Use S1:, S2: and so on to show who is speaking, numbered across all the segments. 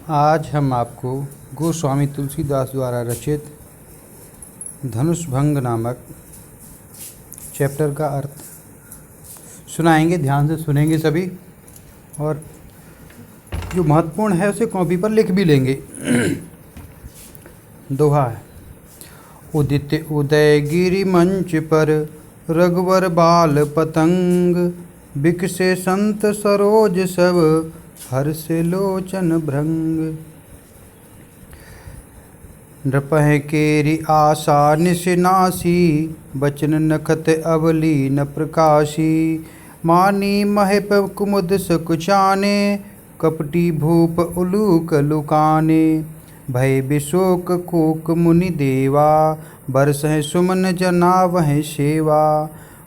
S1: आज हम आपको गोस्वामी तुलसीदास द्वारा रचित धनुष भंग नामक चैप्टर का अर्थ सुनाएंगे। ध्यान से सुनेंगे सभी, और जो महत्वपूर्ण है उसे कॉपी पर लिख भी लेंगे। दोहा है। उदित उदय गिरि मंच पर रघुवर बाल पतंग, बिकसे संत सरोज सब हर्षे लोचन भृंग। नृपह केरि आशा निशिनासी, बचन नखत अवली न प्रकाशी। मानी महिप कुमुद सकुचाने, कपटी भूप उलूक लुकाने। भय विशोक कोक मुनि देवा, बरसह सुमन जना वह सेवा।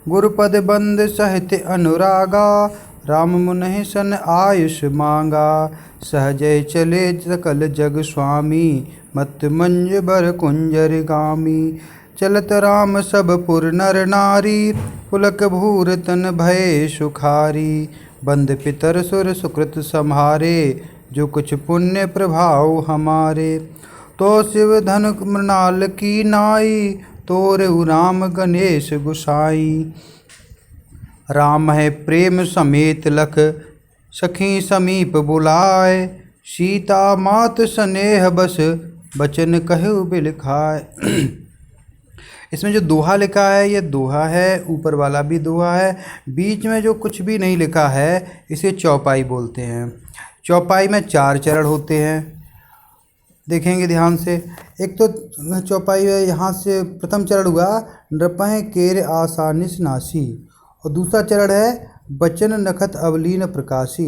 S1: गुरुपद बंद सहित अनुरागा, राम मुनि सन आयुष मांगा। सहजय चले सकल जग स्वामी, मत मंज बर कुंजर गामी। चलत राम सब पुर नर नारी, पुलक भूर तन भय सुखारी। बंद पितर सुर सुकृत सम्हारे, जो कुछ पुण्य प्रभाव हमारे। तो शिव धन मृणाल की नाई, तोरे राम गणेश गुसाई। राम है प्रेम समेत लख, सखी समीप बुलाए। सीता मात स्नेह बस, बचन कहु बिलखाए। इसमें जो दोहा लिखा है ये दोहा है, ऊपर वाला भी दोहा है। बीच में जो कुछ भी नहीं लिखा है इसे चौपाई बोलते हैं। चौपाई में 4 चरण होते हैं, देखेंगे ध्यान से। एक तो चौपाई है, यहाँ से प्रथम चरण हुआ नृपह केर आशा निशनासी, और दूसरा चरण है बचन नखत अवलीन प्रकाशी।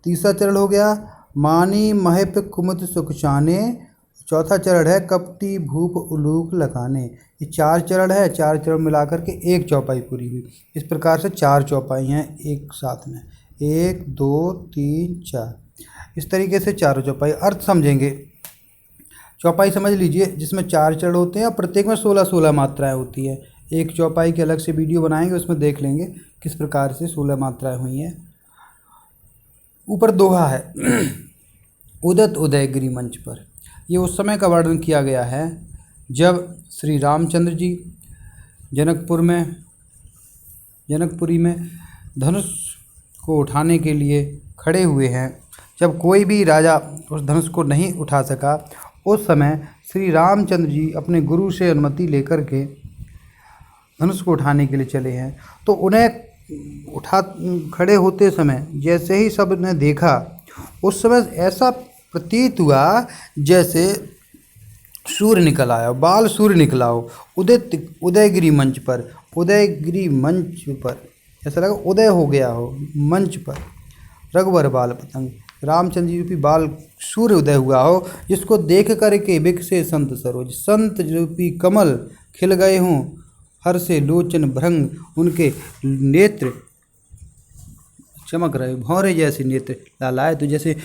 S1: तीसरा चरण हो गया मानी महिप कुमुद सुखचाने। चौथा चरण है कपटी भूप उलूक लगाने। ये 4 चरण है, 4 चरण मिलाकर के एक चौपाई पूरी हुई। इस प्रकार से 4 चौपाई हैं एक साथ में, 1 2 3 4। इस तरीके से चारों चौपाई। अर्थ समझेंगे। चौपाई समझ लीजिए जिसमें 4 चरण होते हैं और प्रत्येक में 16-16 मात्राएं होती है। एक चौपाई के अलग से वीडियो बनाएंगे, उसमें देख लेंगे किस प्रकार से 16 मात्राएं हुई हैं। ऊपर दोहा है। उदित उदय गिरि मंच पर, ये उस समय का वर्णन किया गया है जब श्री रामचंद्र जी जनकपुरी में धनुष को उठाने के लिए खड़े हुए हैं। जब कोई भी राजा उस धनुष को नहीं उठा सका, उस समय श्री रामचंद्र जी अपने गुरु से अनुमति लेकर के धनुष को उठाने के लिए चले हैं। तो उन्हें खड़े होते समय जैसे ही सब ने देखा, उस समय ऐसा प्रतीत हुआ जैसे सूर्य निकल आया, बाल सूर्य निकला हो। उदयगिरी मंच पर, उदयगिरी मंच पर ऐसा लगा उदय हो गया हो मंच पर। रघुवर बाल पतंग, रामचंद्र जी रूपी बाल सूर्य उदय हुआ हो, जिसको देख करके बिकसे संत सरोज, संत रूपी कमल खिल गए हों। हर्षे लोचन भृंग, उनके नेत्र चमक रहे, भौरे जैसे नेत्र लालाए। तो जैसे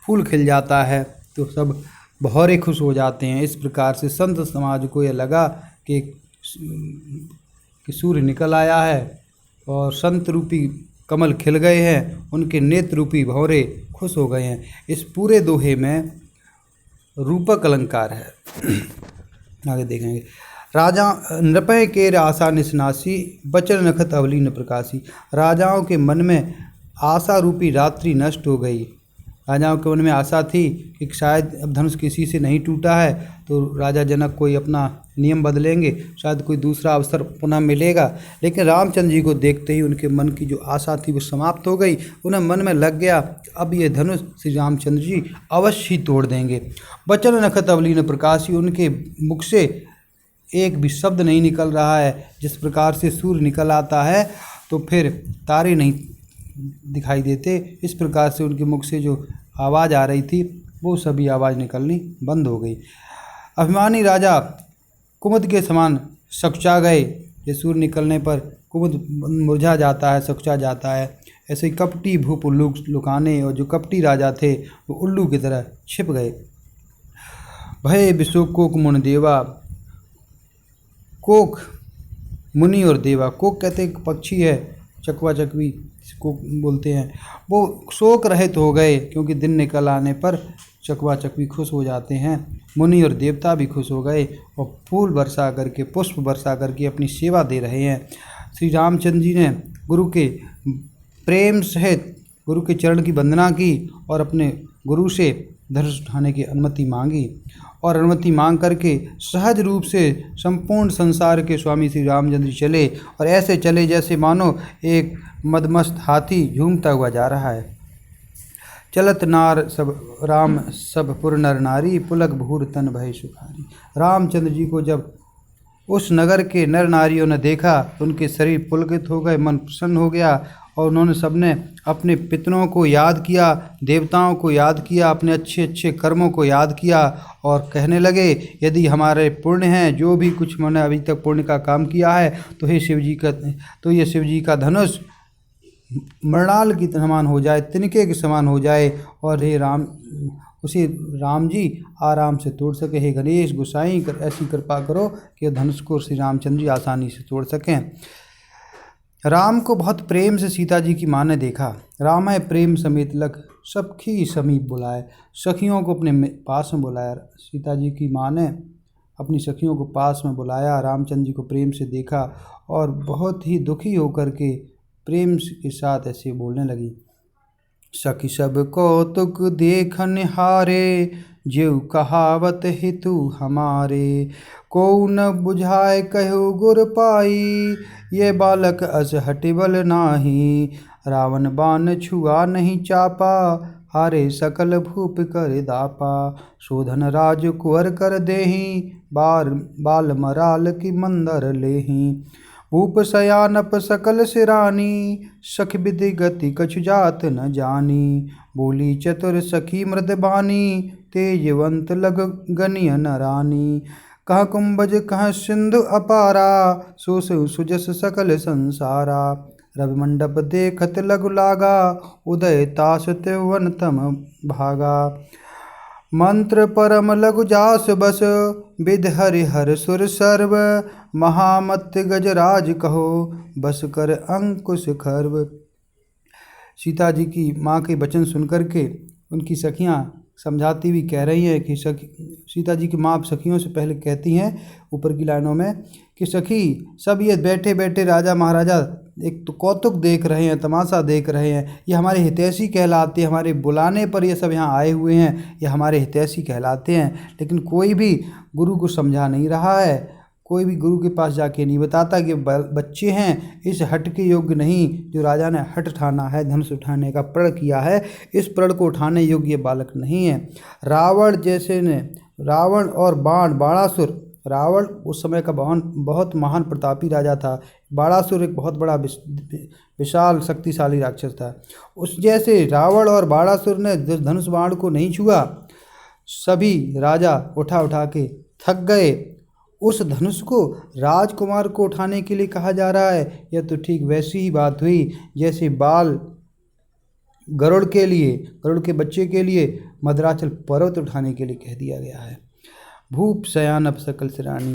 S1: फूल खिल जाता है तो सब भौरे खुश हो जाते हैं। इस प्रकार से संत समाज को यह लगा कि सूर्य निकल आया है और संत रूपी कमल खिल गए हैं, उनके नेत्र रूपी भौरे खुश हो गए हैं। इस पूरे दोहे में रूपक अलंकार है। आगे देखेंगे। राजा नृपह केर आशा निशनासी, बचन नखत अवलीन प्रकाशी। राजाओं के मन में आशा रूपी रात्रि नष्ट हो गई। राजाओं के मन में आशा थी कि शायद अब धनुष किसी से नहीं टूटा है तो राजा जनक कोई अपना नियम बदलेंगे, शायद कोई दूसरा अवसर पुनः मिलेगा। लेकिन रामचंद्र जी को देखते ही उनके मन की जो आशा थी वो समाप्त हो गई। उन्हें मन में लग गया अब ये धनुष श्री रामचंद्र जी अवश्य ही तोड़ देंगे। बचन नखत अवलीन प्रकाशी, उनके मुख से एक भी शब्द नहीं निकल रहा है। जिस प्रकार से सूर्य निकल आता है तो फिर तारे नहीं दिखाई देते, इस प्रकार से उनके मुख से जो आवाज़ आ रही थी वो सभी आवाज़ निकलनी बंद हो गई। अभिमानी राजा कुमुद के समान सकुचा गए। ये सूर्य निकलने पर कुमुद मुरझा जाता है, सकुचा जाता है। ऐसे ही कपटी भूप उल्लू लुकाने, और जो कपटी राजा थे वो उल्लू की तरह छिप गए। भय विशोक कोक मुनि देवा, कोक मुनि और देवा, कोक कहते हैं पक्षी है, चकवा चकवी को बोलते हैं, वो शोक रहित हो गए क्योंकि दिन निकल आने पर चकवा चकवी खुश हो जाते हैं। मुनि और देवता भी खुश हो गए और फूल बरसा करके, पुष्प बरसा करके अपनी सेवा दे रहे हैं। श्री रामचंद्र जी ने गुरु के प्रेम सहित गुरु के चरण की वंदना की और अपने गुरु से धनुष उठाने की अनुमति मांगी और अनुमति मांग करके सहज रूप से संपूर्ण संसार के स्वामी श्री रामचंद्र जी चले और ऐसे चले जैसे मानो एक मदमस्त हाथी झूमता हुआ जा रहा है। चलत नार सब राम सब पुर नर नारी, पुलक भूर तन भय सुखारी। रामचंद्र जी को जब उस नगर के नर नारियों ने देखा तो उनके शरीर पुलकित हो गए, मन प्रसन्न हो गया और उन्होंने सबने अपने पितरों को याद किया, देवताओं को याद किया, अपने अच्छे अच्छे कर्मों को याद किया और कहने लगे यदि हमारे पुण्य हैं, जो भी कुछ मैंने अभी तक पुण्य का काम किया है, तो हे शिव जी का, तो ये शिव जी का धनुष मृणाल की समान हो जाए, तिनके के समान हो जाए और हे राम उसे राम जी आराम से तोड़ सके। हे गणेश गोसाई ऐसी कृपा करो कि धनुष को श्री रामचंद्र जी आसानी से तोड़ सकें। राम को बहुत प्रेम से सीता जी की माँ ने देखा। राम है प्रेम समेत लख सखी समीप बुलाए। सखियों को अपने पास में बुलाया। सीता जी की माँ ने अपनी सखियों को पास में बुलाया, रामचंद्र जी को प्रेम से देखा और बहुत ही दुखी होकर के प्रेम के साथ ऐसे बोलने लगी। सखी सब कौतुक देख निहारे, ज्यों कहावत हेतु हमारे। को न बुझाए कहो गुर पाई, ये बालक अस हटिबल नाही। रावण बाण छुआ नहीं चापा, हारे सकल भूप कर दापा। शोधन राज कुंवर कर देही, बाल मराल की मंदर लेही। भूप सयानप सकल सिरानी, सख विधि गति कछु जात न जानी। बोली चतुर सखी मृदबानी, तेजवंत लग गनिय न रानी। कह कुंभज कह सिंधु अपारा, सो सुजस सकल संसारा। रवि मंडप देखत लघु लागा, उदय तास त्रिभुवन तम भागा। मंत्र परम लघु जास बस, विध हरिहर सुर सर्व। महामत गजराज कहो, बस कर अंकुश खर्व। सीता जी की माँ के वचन सुनकर के उनकी सखियाँ समझाती हुई कह रही हैं कि सीता जी की माँ सखियों से पहले कहती हैं ऊपर की लाइनों में कि सखी सब ये बैठे बैठे राजा महाराजा एक तो कौतुक देख रहे हैं, तमाशा देख रहे हैं, ये हमारे हितैषी कहलाते हैं, हमारे बुलाने पर ये सब यहाँ आए हुए हैं, ये हमारे हितैषी कहलाते हैं। लेकिन कोई भी गुरु को समझा नहीं रहा है, कोई भी गुरु के पास जाके नहीं बताता कि बच्चे हैं, इस हट के योग्य नहीं। जो राजा ने हट उठाना है, धनुष उठाने का प्रण किया है, इस प्रण को उठाने योग्य बालक नहीं है। रावण जैसे ने रावण और बाणासुर, रावण उस समय का बहुत महान प्रतापी राजा था। बाणासुर एक बहुत बड़ा विशाल शक्तिशाली राक्षस था। उस जैसे रावण और बाणासुर ने धनुष बाण को नहीं छुआ, सभी राजा उठा के थक गए। उस धनुष को राजकुमार को उठाने के लिए कहा जा रहा है। यह तो ठीक वैसी ही बात हुई जैसे बाल गरुड़ के बच्चे के लिए मद्राचल पर्वत उठाने के लिए कह दिया गया है। भूप शयानप सकल सिरानी,